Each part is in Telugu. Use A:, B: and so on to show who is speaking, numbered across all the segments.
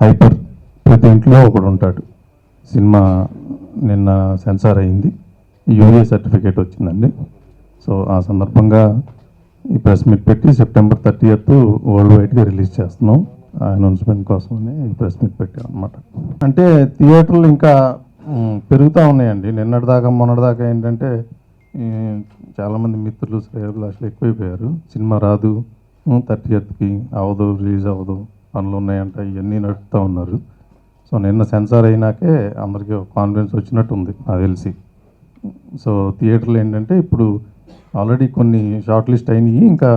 A: హైపర్ ప్రతి ఇంట్లో ఒకడు ఉంటాడు. సినిమా నిన్న సెన్సార్ అయింది, యూఏ సర్టిఫికేట్ వచ్చిందండి. సో ఆ సందర్భంగా ఈ ప్రెస్ మీట్ పెట్టి సెప్టెంబర్ 30th వరల్డ్ వైడ్గా రిలీజ్ చేస్తున్నాం. ఆ అనౌన్స్మెంట్ కోసమని ఈ ప్రెస్ మీట్ పెట్టాం అనమాట. అంటే థియేటర్లు ఇంకా పెరుగుతూ ఉన్నాయండి. నిన్నటిదాకా మొన్నటిదాకా ఏంటంటే చాలామంది మిత్రులు శ్రేయోభిలాషులు ఎక్కువైపోయారు. సినిమా రాదు, 30th అవ్వదు, రిలీజ్ అవ్వదు, పనులు ఉన్నాయంట, ఇవన్నీ నడుపుతూ ఉన్నారు. సో నిన్న సెన్సార్ అయినాకే అందరికీ కాన్ఫిడెన్స్ వచ్చినట్టు ఉంది నాకు తెలిసి. సో థియేటర్లు ఏంటంటే ఇప్పుడు ఆల్రెడీ కొన్ని షార్ట్ లిస్ట్ అయినాయి, ఇంకా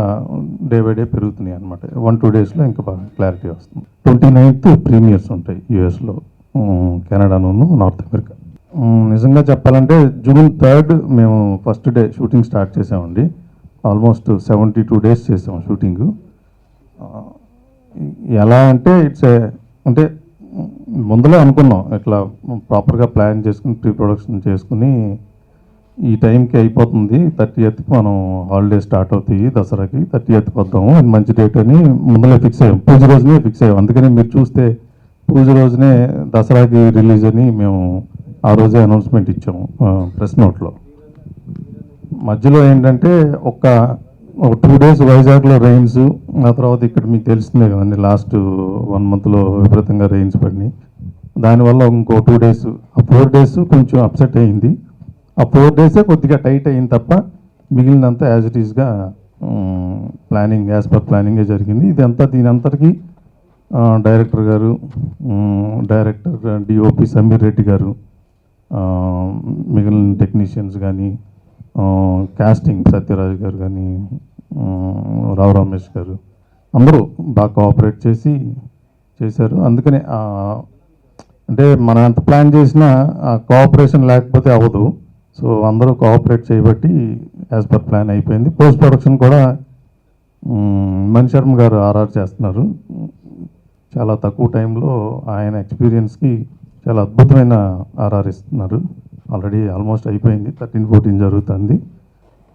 A: డే బై డే పెరుగుతున్నాయి అనమాట. 1-2 daysలో ఇంకా బాగా క్లారిటీ వస్తుంది. 29th ప్రీమియర్స్ ఉంటాయి యూఎస్లో, కెనడాను, నార్త్ అమెరికా. నిజంగా చెప్పాలంటే June 3rd మేము ఫస్ట్ డే షూటింగ్ స్టార్ట్ చేసామండి. ఆల్మోస్ట్ 72 days చేసాము షూటింగు. ఎలా అంటే అంటే ముందులే అనుకున్నాం, ఇట్లా ప్రాపర్గా ప్లాన్ చేసుకుని ప్రీ ప్రొడక్షన్ చేసుకుని ఈ టైంకి అయిపోతుంది, 30th మనం హాలిడే స్టార్ట్ అవుతాయి దసరాకి, 30th వద్దాము, అది మంచి డేట్ అని ముందులే ఫిక్స్ అయ్యాం. పూజ రోజునే ఫిక్స్ అయ్యాం. అందుకని మీరు చూస్తే పూజ రోజునే దసరాకి రిలీజ్ అని మేము ఆ రోజే అనౌన్స్మెంట్ ఇచ్చాము ప్రెస్ నోట్లో. మధ్యలో ఏంటంటే ఒక 2 days వైజాగ్లో రెయిన్స్, ఆ తర్వాత ఇక్కడ మీకు తెలిసిందే కదండి, లాస్ట్ 1 monthలో విపరీతంగా రెయిన్స్ పడినాయి. దానివల్ల ఇంకో 2 days, ఆ 4 days కొంచెం అప్సెట్ అయింది. ఆ 4 days కొద్దిగా టైట్ అయింది తప్ప మిగిలినంతా యాజ్ ఇట్ ఈస్గా ప్లానింగ్, యాజ్ పర్ ప్లానింగే జరిగింది. దీని అంతటికీ డైరెక్టర్ గారు, డైరెక్టర్ డిఓపి సమీర్ రెడ్డి గారు, మిగిలిన టెక్నీషియన్స్ కానీ, కాస్టింగ్ సత్యరాజ్ గారు కానీ, రావు రమేష్ గారు, అందరూ బాగా కోఆపరేట్ చేశారు. అందుకనే అంటే మనం ఎంత ప్లాన్ చేసినా కోఆపరేషన్ లేకపోతే అవ్వదు. సో అందరూ కోఆపరేట్ చేయబట్టి యాజ్ పర్ ప్లాన్ అయిపోయింది. పోస్ట్ ప్రొడక్షన్ కూడా మణి శర్మ గారు ఆర్ఆర్ చేస్తున్నారు. చాలా తక్కువ టైంలో ఆయన ఎక్స్పీరియన్స్కి చాలా అద్భుతమైన ఆర్ఆర్ ఇస్తున్నారు. ఆల్రెడీ ఆల్మోస్ట్ అయిపోయింది, 13-14 జరుగుతుంది.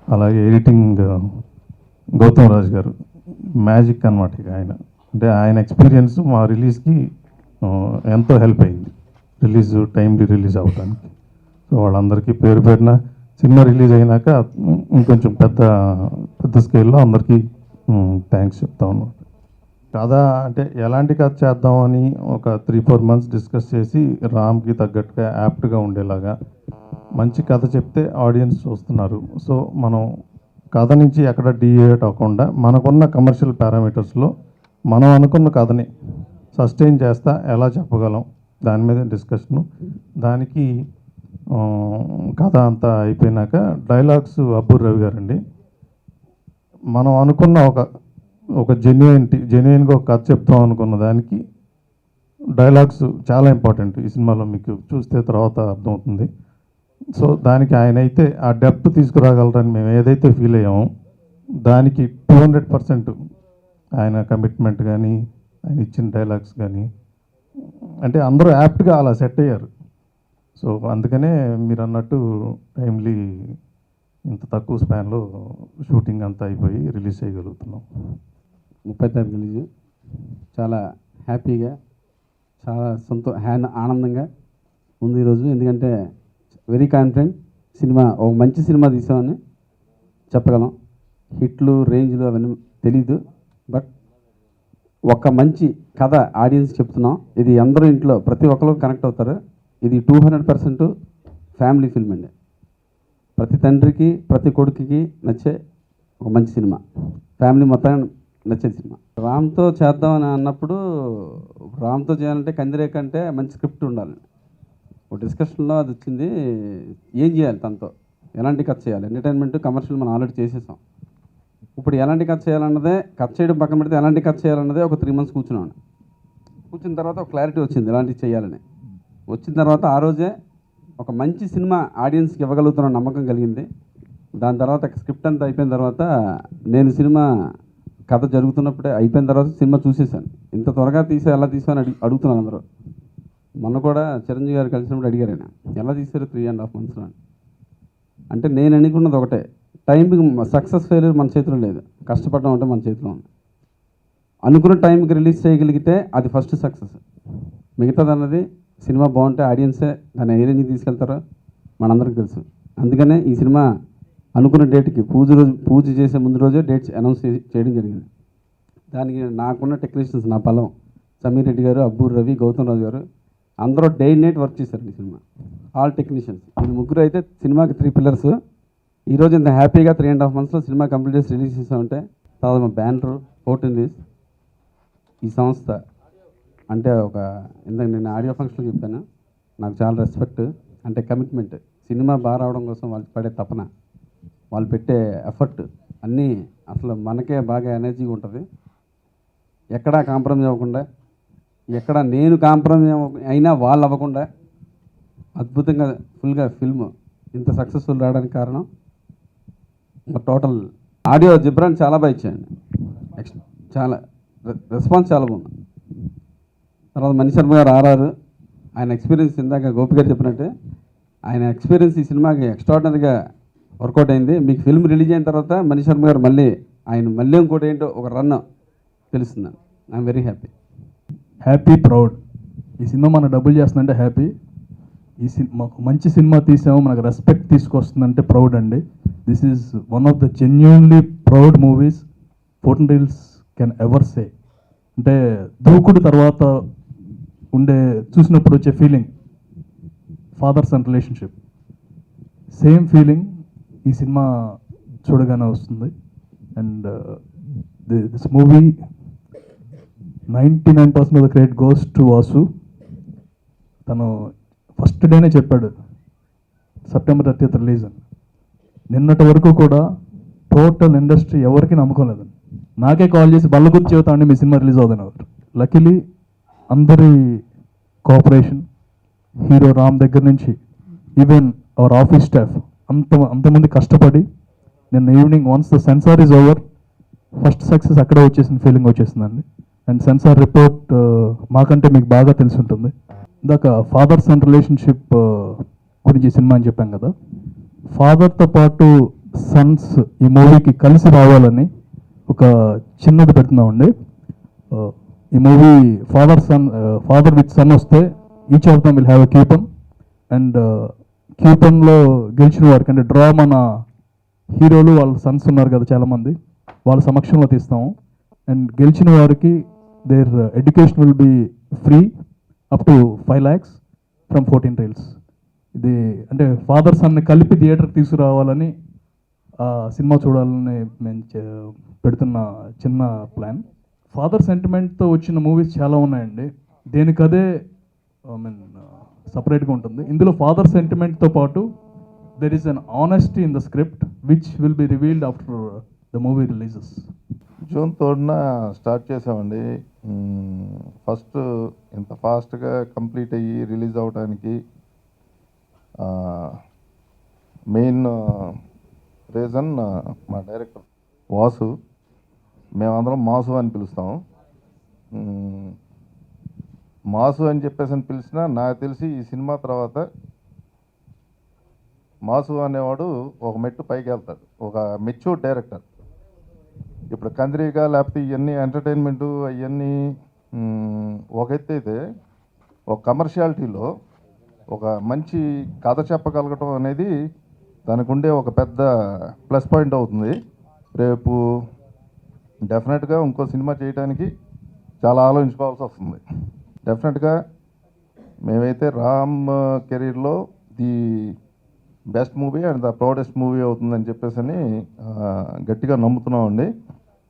A: అలాగే ఎడిటింగ్ గౌతమ్ రాజ్ గారు, మ్యాజిక్ అనమాట. ఇక ఆయన ఎక్స్పీరియన్స్ మా రిలీజ్కి ఎంతో హెల్ప్ అయింది, టైంలీ రిలీజ్ అవ్వడానికి. సో వాళ్ళందరికీ పేరు పేరున సినిమా రిలీజ్ అయినాక ఇంకొంచెం పెద్ద స్కేల్లో అందరికీ థ్యాంక్స్ చెప్తా ఉన్నాం. కథ అంటే ఎలాంటి కథ చేద్దామని ఒక 3-4 months డిస్కస్ చేసి రామ్కి తగ్గట్టుగా యాప్ట్గా ఉండేలాగా మంచి కథ చెప్తే ఆడియన్స్ చూస్తున్నారు. సో మనం కథ నుంచి ఎక్కడ డీవియేట్ అవ్వకుండా మనకున్న కమర్షియల్ పారామీటర్స్లో మనం అనుకున్న కథని సస్టైన్ చేస్తా ఎలా చెప్పగలం, దాని మీద డిస్కషను. దానికి కథ అంతా అయిపోయినాక డైలాగ్స్ అబ్బూర్ రవి గారండి. మనం అనుకున్న ఒక జెన్యున్గా ఒక కథ చెప్తాం అనుకున్న దానికి డైలాగ్స్ చాలా ఇంపార్టెంట్ ఈ సినిమాలో, మీకు చూస్తే తర్వాత అర్థమవుతుంది. సో దానికి ఆయన అయితే ఆ డెప్త్ తీసుకురాగలరని మేము ఏదైతే ఫీల్ అయ్యామో దానికి 200% ఆయన కమిట్మెంట్ కానీ, ఆయన ఇచ్చిన డైలాగ్స్ కానీ, అంటే అందరూ యాప్ట్గా అలా సెట్ అయ్యారు. సో అందుకనే మీరు అన్నట్టు టైమ్లీ ఇంత తక్కువ స్పాన్లో షూటింగ్ అంతా అయిపోయి రిలీజ్ చేయగలుగుతున్నాం.
B: 30వ తారీఖు రిలీజ్. చాలా హ్యాపీగా, చాలా ఆనందంగా ఉంది ఈరోజు. ఎందుకంటే వెరీ కాన్ఫిడెంట్, ఒక మంచి సినిమా తీసామని చెప్పగలం. హిట్లు, రేంజ్లు అవన్నీ తెలీదు, బట్ ఒక మంచి కథ ఆడియన్స్ చెప్తున్నాం. ఇది అందరూ ఇంట్లో ప్రతి ఒక్కరు కనెక్ట్ అవుతారు. ఇది 200% ఫ్యామిలీ ఫిల్మ్ అండి. ప్రతి తండ్రికి, ప్రతి కొడుకుకి నచ్చే ఒక మంచి సినిమా, ఫ్యామిలీ మొత్తం నచ్చే సినిమా. రామ్తో చేద్దామని అన్నప్పుడు, రామ్తో చేయాలంటే కందిరేక అంటే మంచి స్క్రిప్ట్ ఉండాలి. ఒక డిస్కషన్లో అది వచ్చింది, ఏం చేయాలి తనతో, ఎలాంటి కథ చేయాలి. ఎంటర్టైన్మెంట్, కమర్షియల్ మనం ఆల్రెడీ చేసేసాం. ఇప్పుడు ఎలాంటి కథ చేయాలన్నదే, కథ చేయడం పక్కన పెడితే ఎలాంటి కథ చేయాలన్నదే ఒక 3 months కూర్చున్న తర్వాత ఒక క్లారిటీ వచ్చింది ఎలాంటివి చేయాలని. వచ్చిన తర్వాత ఆ రోజే ఒక మంచి సినిమా ఆడియన్స్కి ఇవ్వగలుగుతున్న నమ్మకం కలిగింది. దాని తర్వాత స్క్రిప్ట్ అంతా అయిపోయిన తర్వాత, నేను సినిమా కథ జరుగుతున్నప్పుడే అయిపోయిన తర్వాత సినిమా చూసేసాను. ఇంత త్వరగా ఎలా తీసాను అడుగుతున్నాను అందరూ. మొన్న కూడా చిరంజీవి గారు కలిసినప్పుడు అడిగారు, ఆయన ఎలా తీశారు 3.5 months అని. అంటే నేను అనుకున్నది ఒకటే, టైంకి సక్సెస్ ఫెయిల్యూర్ మన చేతిలో లేదు, కష్టపడడం అంటే మన చేతిలో ఉంది. అనుకున్న టైంకి రిలీజ్ చేయగలిగితే అది ఫస్ట్ సక్సెస్. మిగతాదన్నది సినిమా బాగుంటే ఆడియన్సే దాన్ని ఏ రేంజ్కి తీసుకెళ్తారో మనందరికీ తెలుసు. అందుకనే ఈ సినిమా అనుకున్న డేట్కి పూజ చేసే ముందు రోజే డేట్స్ అనౌన్స్ చేయడం జరిగింది. దానికి నాకున్న టెక్నీషియన్స్, నా బలం సమీర్ రెడ్డి గారు, అబ్బూర్ రవి, గౌతమ్ రాజు గారు అందరూ డే అండ్ నైట్ వర్క్ చేశారు ఈ సినిమా. ఆల్ టెక్నీషియన్స్ ఈ ముగ్గురు అయితే సినిమాకి 3 పిల్లర్స్. ఈరోజు ఇంత హ్యాపీగా 3.5 monthsలో సినిమా కంప్లీట్ చేసి రిలీజ్ చేసామంటే తర్వాత మా బ్యానర్ 14 days ఈ సంస్థ అంటే ఇందాక నేను ఆడియో ఫంక్షన్లో చెప్పాను, నాకు చాలా రెస్పెక్ట్. అంటే కమిట్మెంట్, సినిమా బాగా రావడం కోసం వాళ్ళు పడే తపన, వాళ్ళు పెట్టే ఎఫర్ట్ అన్నీ అసలు మనకే బాగా ఎనర్జీగా ఉంటుంది. ఎక్కడా కాంప్రమైజ్ అవ్వకుండా, ఎక్కడ నేను కాంప్రమైజ్ అయినా వాళ్ళు అవ్వకుండా అద్భుతంగా ఫుల్గా ఫిల్మ్ ఇంత సక్సెస్ఫుల్ రావడానికి కారణం టోటల్ ఆడియో. జిబ్రాన్ చాలా బాగా ఇచ్చాయండి, చాలా రెస్పాన్స్ చాలా బాగుంది. తర్వాత మణి శర్మ గారు ఆర్ఆర్, ఆయన ఎక్స్పీరియన్స్ ఇందాక గోపి గారు చెప్పినట్టే ఆయన ఎక్స్పీరియన్స్ ఈ సినిమాకి ఎక్స్ట్రాడినరీగా వర్కౌట్ అయింది. మీకు ఫిల్మ్ రిలీజ్ అయిన తర్వాత మణి శర్మ గారు మళ్ళీ ఇంకోటి ఏంటో ఒక రన్ తెలుస్తుంది. I'm very happy,
C: proud. ఈ సినిమా మనకు డబ్బులు చేస్తుందంటే హ్యాపీ. ఈ సినిమా మంచి సినిమా తీసాము, మనకు రెస్పెక్ట్ తీసుకొస్తుందంటే ప్రౌడ్ అండి. This is one of the genuinely proud movies 14 Reels can ever say. అంటే దూకుడు తర్వాత చూసినప్పుడు వచ్చే feeling, father son relationship, same feeling ఈ సినిమా చూడగానే వస్తుంది. And this movie 99% of the credit goes to Vasu. తను ఫస్ట్ డేనే చెప్పాడు September 30th రిలీజ్ అని. నిన్నటి వరకు కూడా టోటల్ ఇండస్ట్రీ ఎవరికి నమ్మకం లేదని, నాకే కాల్ చేసి బల్లగుర్తి చెబుతాండి మీ సినిమా రిలీజ్ అవుదని ఎవరు. లక్కీలీ అందరి కోఆపరేషన్, హీరో రామ్ దగ్గర నుంచి ఈవెన్ అవర్ ఆఫీస్ స్టాఫ్ అంతమంది కష్టపడి నిన్న evening once the censor is over first success అక్కడే వచ్చేసిన ఫీలింగ్ వచ్చేసిందండి. అండ్ సెన్సార్ రిపోర్ట్ మాకంటే మీకు బాగా తెలిసి ఉంటుంది. ఇందాక ఫాదర్ సన్ రిలేషన్షిప్ గురించి సినిమా అని చెప్పాం కదా, ఫాదర్తో పాటు సన్స్ ఈ మూవీకి కలిసి రావాలని ఒక చిన్నది పెడుతున్నామండి. ఈ మూవీ ఫాదర్ విత్ సన్ వస్తే each of them will have a coupon. And క్యూపన్లో గెలిచిన వారికి అంటే డ్రా మన హీరోలు వాళ్ళ సన్స్ ఉన్నారు కదా చాలామంది, వాళ్ళ సమక్షంలో తీస్తాము. అండ్ గెలిచిన వారికి their education will be free up to 5 lakhs from 14 Reels. ఇది అంటే ఫాదర్ సన్ని కలిపి థియేటర్కి తీసుకురావాలని సినిమా చూడాలని మేము పెడుతున్న చిన్న ప్లాన్. ఫాదర్ సెంటిమెంట్తో వచ్చిన మూవీస్ చాలా ఉన్నాయండి, దేనికదే సపరేట్గా ఉంటుంది. ఇందులో ఫాదర్ సెంటిమెంట్తో పాటు there is an honesty in the script which will be revealed after the movie releases.
A: June 3న స్టార్ట్ చేసామండి. ఫస్ట్ ఇంత ఫాస్ట్గా కంప్లీట్ అయ్యి రిలీజ్ అవడానికి మెయిన్ రీజన్ మా డైరెక్టర్ వాసు. మేమందరం మాసు అని పిలుస్తాం. మాసు అని చెప్పేసి పిలిచినా నాకు తెలిసి ఈ సినిమా తర్వాత మాసు అనేవాడు ఒక మెట్టు పైకి వెళ్తాడు, ఒక మెచ్యూర్ డైరెక్టర్. ఇప్పుడు కంద్రీగా లేకపోతే ఇవన్నీ ఎంటర్టైన్మెంటు అవన్నీ ఒక ఎత్తు అయితే, ఒక కమర్షియాలిటీలో ఒక మంచి కథ చెప్పగలగటం అనేది దానికి ఉండే ఒక పెద్ద ప్లస్ పాయింట్ అవుతుంది. రేపు డెఫినెట్గా ఇంకో సినిమా చేయడానికి చాలా ఆలోచించుకోవాల్సి వస్తుంది. డెఫినెట్గా మేమైతే రామ్ కెరీర్లో the best movie and the proudest movie అవుతుందని చెప్పేసి గట్టిగా నమ్ముతున్నామండి.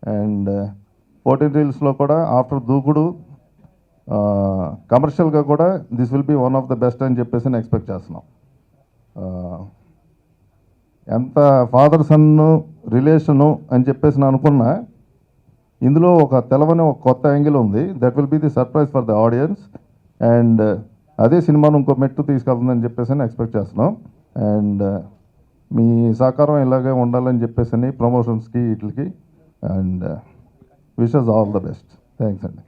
A: అండ్ 14 Reelsలో కూడా ఆఫ్టర్ దూకుడు కమర్షియల్గా కూడా this will be one of the best అని చెప్పేసి ఎక్స్పెక్ట్ చేస్తున్నాం. ఎంత ఫాదర్ సన్ రిలేషను అని చెప్పేసి అనుకున్నా, ఇందులో ఒక తెలవని ఒక కొత్త యాంగిల్ ఉంది. That will be the surprise for the audience. And అదే సినిమాను ఇంకో మెట్టు తీసుకెళ్తుందని చెప్పేసి ఎక్స్పెక్ట్ చేస్తున్నాం. అండ్ మీ సహకారం ఇలాగే ఉండాలని చెప్పేసి ప్రమోషన్స్కి వీటికి. And wishes all the best. Thanks అండి.